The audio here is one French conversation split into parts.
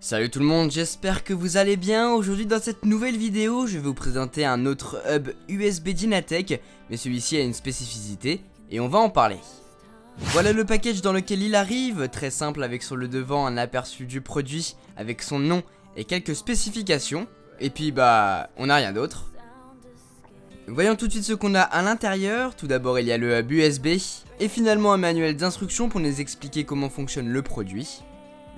Salut tout le monde, j'espère que vous allez bien. Aujourd'hui dans cette nouvelle vidéo, je vais vous présenter un autre hub USB d'Inatech, mais celui-ci a une spécificité et on va en parler. Voilà le package dans lequel il arrive, très simple avec sur le devant un aperçu du produit avec son nom et quelques spécifications. Et puis on n'a rien d'autre. Voyons tout de suite ce qu'on a à l'intérieur. Tout d'abord il y a le hub USB et finalement un manuel d'instructions pour nous expliquer comment fonctionne le produit.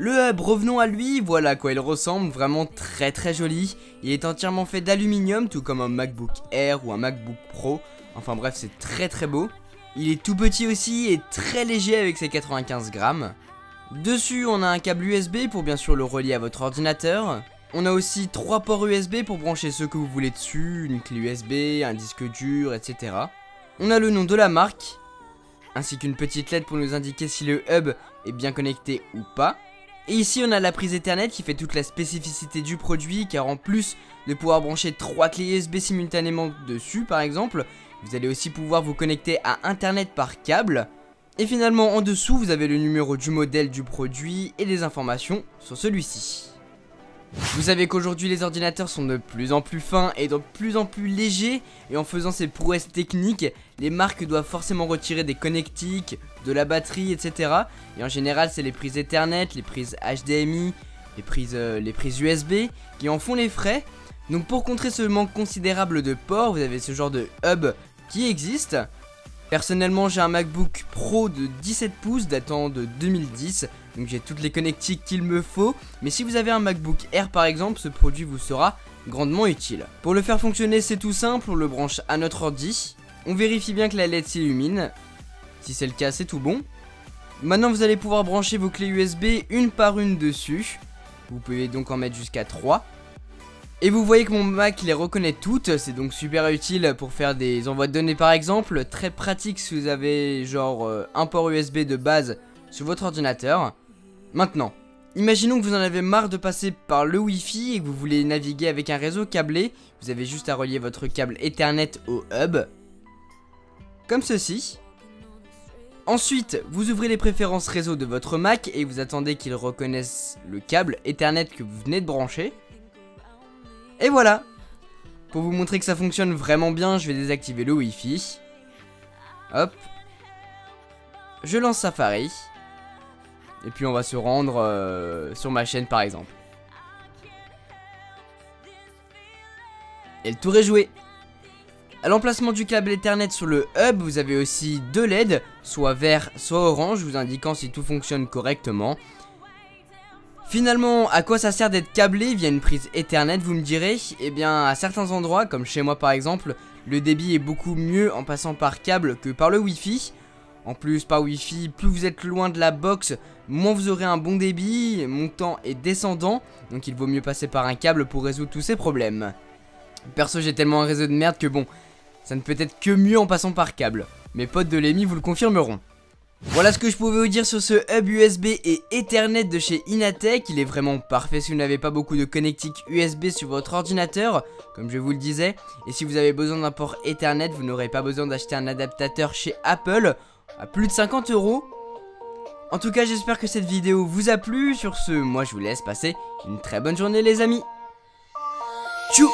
Le hub, revenons à lui, voilà à quoi il ressemble, vraiment très joli. Il est entièrement fait d'aluminium, tout comme un MacBook Air ou un MacBook Pro. Enfin bref, c'est très beau. Il est tout petit aussi et très léger avec ses 95 grammes. Dessus, on a un câble USB pour bien sûr le relier à votre ordinateur. On a aussi 3 ports USB pour brancher ceux que vous voulez dessus, une clé USB, un disque dur, etc. On a le nom de la marque, ainsi qu'une petite lettre pour nous indiquer si le hub est bien connecté ou pas. Et ici on a la prise Ethernet qui fait toute la spécificité du produit, car en plus de pouvoir brancher 3 clés USB simultanément dessus par exemple, vous allez aussi pouvoir vous connecter à internet par câble. Et finalement en dessous vous avez le numéro du modèle du produit et des informations sur celui-ci. Vous savez qu'aujourd'hui les ordinateurs sont de plus en plus fins et de plus en plus légers, et en faisant ces prouesses techniques, les marques doivent forcément retirer des connectiques, de la batterie, etc. Et en général c'est les prises Ethernet, les prises HDMI, les prises USB qui en font les frais. Donc pour contrer ce manque considérable de ports, vous avez ce genre de hub qui existe. Personnellement j'ai un MacBook Pro de 17 pouces datant de 2010, donc j'ai toutes les connectiques qu'il me faut. Mais si vous avez un MacBook Air par exemple, ce produit vous sera grandement utile. Pour le faire fonctionner c'est tout simple, on le branche à notre ordi. On vérifie bien que la LED s'illumine. Si c'est le cas c'est tout bon. Maintenant vous allez pouvoir brancher vos clés USB une par une dessus. Vous pouvez donc en mettre jusqu'à 3. Et vous voyez que mon Mac les reconnaît toutes, c'est donc super utile pour faire des envois de données par exemple. Très pratique si vous avez genre un port USB de base sur votre ordinateur. Maintenant, imaginons que vous en avez marre de passer par le Wi-Fi et que vous voulez naviguer avec un réseau câblé. Vous avez juste à relier votre câble Ethernet au hub, comme ceci. Ensuite, vous ouvrez les préférences réseau de votre Mac et vous attendez qu'il reconnaisse le câble Ethernet que vous venez de brancher. Et voilà. Pour vous montrer que ça fonctionne vraiment bien, je vais désactiver le Wi-Fi. Hop. Je lance Safari. Et puis on va se rendre sur ma chaîne par exemple. Et le tour est joué. À l'emplacement du câble Ethernet sur le hub, vous avez aussi deux LED, soit vert, soit orange, vous indiquant si tout fonctionne correctement. Finalement, à quoi ça sert d'être câblé via une prise Ethernet, vous me direz? Eh bien, à certains endroits, comme chez moi par exemple, le débit est beaucoup mieux en passant par câble que par le Wi-Fi. En plus, par Wi-Fi, plus vous êtes loin de la box, moins vous aurez un bon débit, montant et descendant. Donc il vaut mieux passer par un câble pour résoudre tous ces problèmes. Perso, j'ai tellement un réseau de merde que bon, ça ne peut être que mieux en passant par câble. Mes potes de l'EMI vous le confirmeront. Voilà ce que je pouvais vous dire sur ce hub USB et Ethernet de chez Inatech. Il est vraiment parfait si vous n'avez pas beaucoup de connectiques USB sur votre ordinateur, comme je vous le disais. Et si vous avez besoin d'un port Ethernet, vous n'aurez pas besoin d'acheter un adaptateur chez Apple à plus de 50 €. En tout cas, j'espère que cette vidéo vous a plu. Sur ce, moi je vous laisse passer une très bonne journée les amis. Tchou!